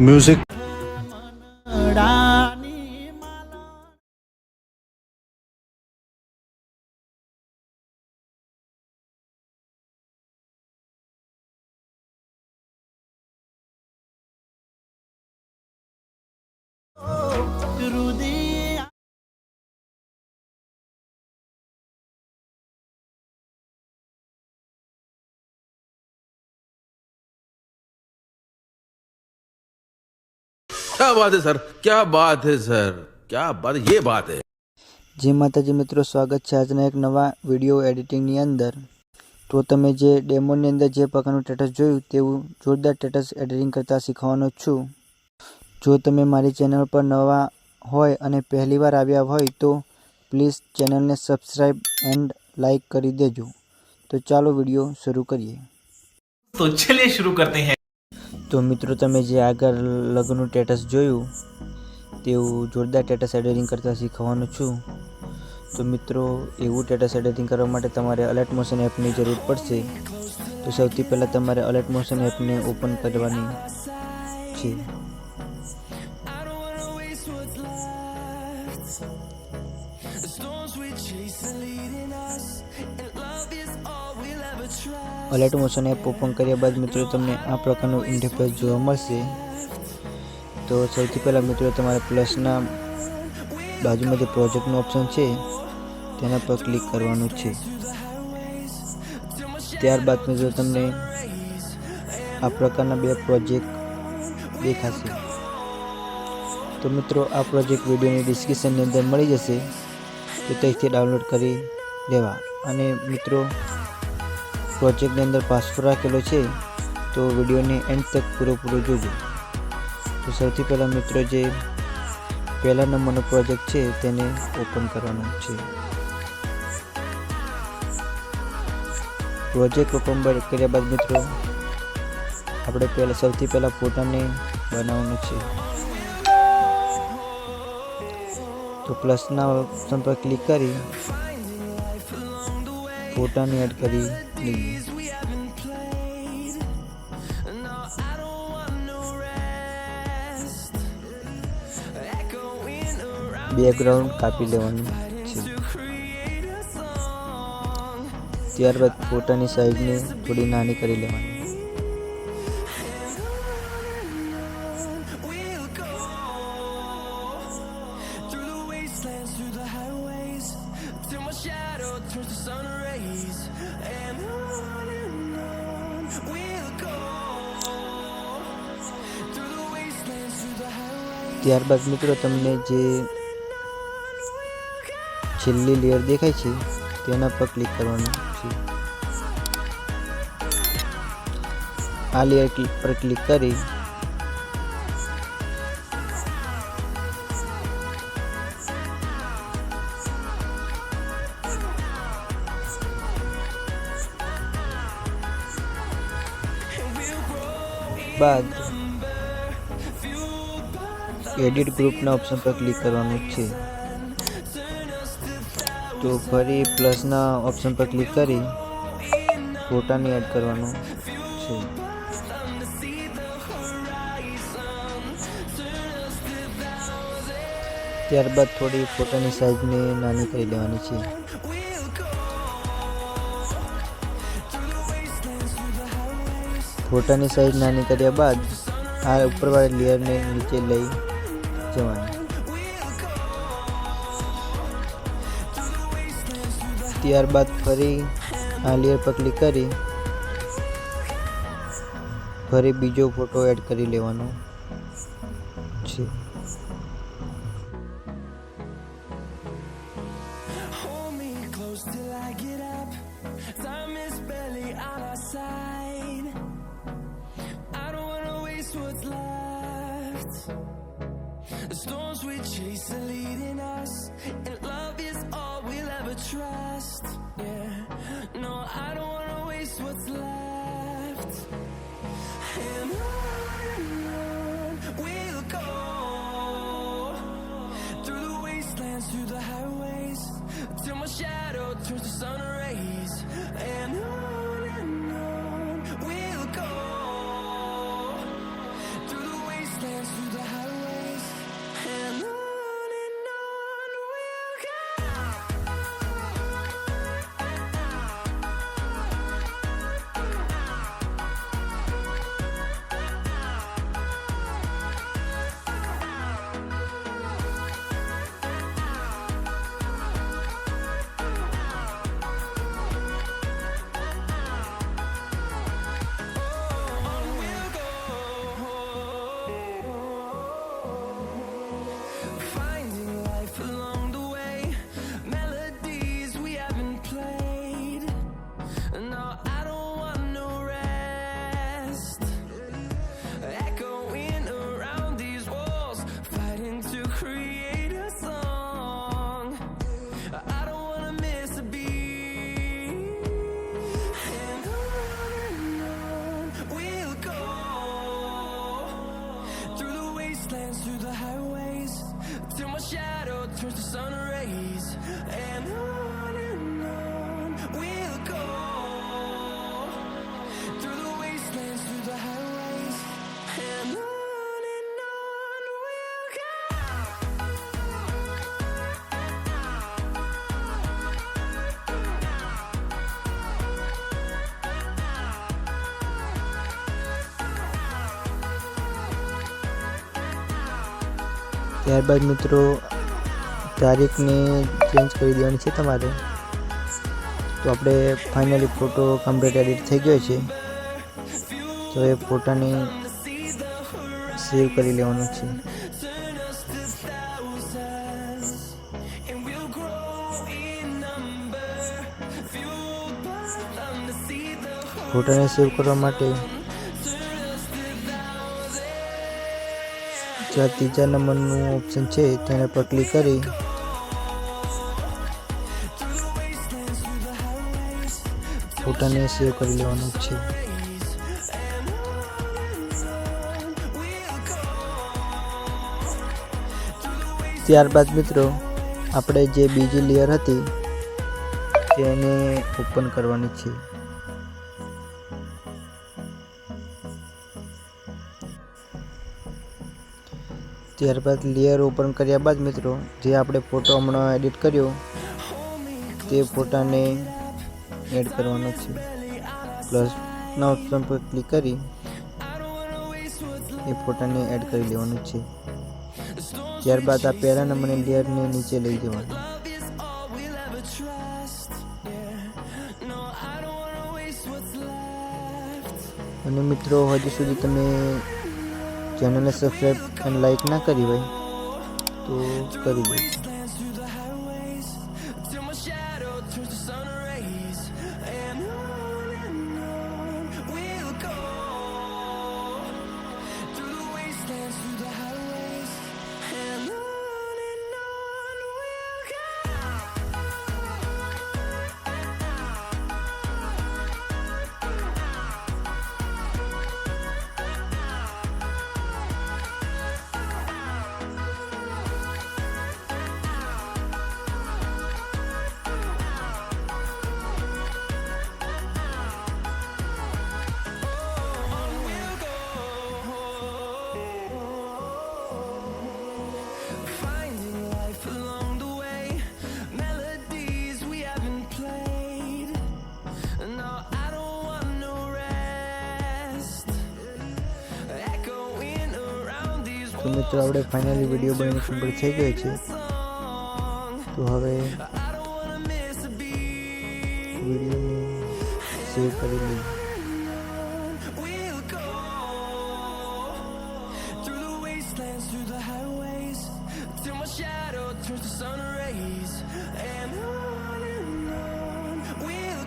Music. क्या बात है सर, क्या बात है सर, क्या बात है, ये बात है। जय माताजी मित्रों, स्वागत है आज एक नवा विडियो एडिटिंगनी अंदर। तो तमे जे डेमोनी अंदर जे प्रकारનું સ્ટેટસ જોયું તેવું જોરદાર સ્ટેટસ એડિટિંગ કરતા શીખવાનો છું। જો તમે મારી ચેનલ પર નવા હોય અને પહેલીવાર આવ્યા હોય તો પ્લીઝ ચેનલને સબસ્ક્રાઇબ એન્ડ લાઇક કરી દેજો। તો ચાલો વિડિયો શરૂ કરીએ। तो चलिए शुरू करते हैं। તો મિત્રો તમે જે આગળ લગ્નનું સ્ટેટસ જોયું તેવું જોરદાર સ્ટેટસ એડિટિંગ કરતા શીખવાનું છું। तो मित्रों एवं स्टेटस एडिटिंग करवा माटे तमारे अलर्ट मोशन एपनी जरूर पड़शे। तो सौथी पहला तमारे अलर्ट मोशन एपने ओपन करवानी छे। अलर्ट मोशन एप ओपन कर्या बाद मित्रों तमने आ प्रकारનું इंटरफेस જોવા મળશે। तो સૌથી પહેલા મિત્રો તમારે પ્લસના બાજુમાં જે પ્રોજેક્ટનું ઓપ્શન છે તેના પર ક્લિક કરવાનું છે। ત્યારબાદ મિત્રો તમને આ પ્રકારના બે પ્રોજેક્ટ દેખાશે। તો મિત્રો આ પ્રોજેક્ટ વિડિયોની ડિસ્ક્રિપ્શનની અંદર મળી જશે, તો ત્યાંથી ડાઉનલોડ કરી લેવા। અને મિત્રો પ્રોજેક્ટની અંદર પાસવર્ડ રાખેલો છે, તો વિડિયોને એન્ડ તક પૂરો જોજો। તો સૌથી પહેલા મિત્રો જે પહેલા નંબરનો પ્રોજેક્ટ છે તેને ઓપન કરવાનો છે। પ્રોજેક્ટ ઓપન કર્યા બાદ મિત્રો આપણે સૌથી પહેલા ફોટાને બનાવવાનો છે। તો પ્લસના ઓપ્શન પર ક્લિક કરી ફોટાને એડ કરી લઈએ। બેકગ્રાઉન્ડ કાપી લેવાનું છે। ત્યારબાદ ફોટાની સાઈઝને થોડી નાની કરી લેવાની। ત્યારબાદ મિત્રો તમને જે છેલ્લી લેયર દેખાય છે તેના પર ક્લિક કરવાનું છે। આ લેયર પર ક્લિક કરી બાદ એડિટ ગ્રુપના ઓપ્શન પર ક્લિક કરવાનું છે। તો ફરી પ્લસના ઓપ્શન પર ક્લિક કરી ફોટાને એડ કરવાનું છે। ત્યારબાદ થોડી ફોટાની સાઈઝને નાની કરી લેવાની છે। ફોટાની સાઈઝ નાની કર્યા બાદ આ ઉપરવાળી લેયરને નીચે લઈ જવાની। ત્યારબાદ ફરી આ લેયર પર ક્લિક કરી ફરી બીજો ફોટો એડ કરી લેવાનો છે। The storms we chase are leading us, and love is all we'll ever trust. Yeah, no, I don't wanna waste what's left. And on we'll go, through the wastelands, through the highways, till my shadow turns to sun rays. And on we'll go, through the wastelands. ત્યારબાદ મિત્રો તારીખને change કરી દેવાની છે તમારે. તો આપણે finally photo complete edit થઈ ગયો છે. તો એ ફોટાને સેવ કરી લેવાનો છે. ફોટાને સેવ કરવા માટે જ્યાં ત્રીજા નંબરનું ઓપ્શન છે તેના પર ક્લિક કરી ફોટાને સેવ કરી લેવાનું છે. ત્યારબાદ મિત્રો આપણે જે બીજી લેયર હતી તેને ઓપન કરવાની છે. ત્યારબાદ લેયર ઓપન કર્યા બાદ મિત્રો જે આપણે ફોટો હમણાં એડિટ કર્યો તે ફોટાને એડ કરવાનો છે. પ્લસના ઓપ્શન પર ક્લિક કરી એ ફોટાને એડ કરી લેવાનું છે. ત્યારબાદ આ પહેલા નંબરની લેયરને નીચે લઈ જવાનું. અને મિત્રો હજુ સુધી તમે ચેનલને સબસ્ક્રાઈબ અને લાઈક ના કરી હોય તો કરી દો. તો મિત્રો આપણે ફાઇનલી વિડીયો બનીને કમ્પ્લીટ થઈ ગયો છે. તો હવે વિડીયોને સેવ કરી લઈએ. Till my shadow turns to sun rays, and on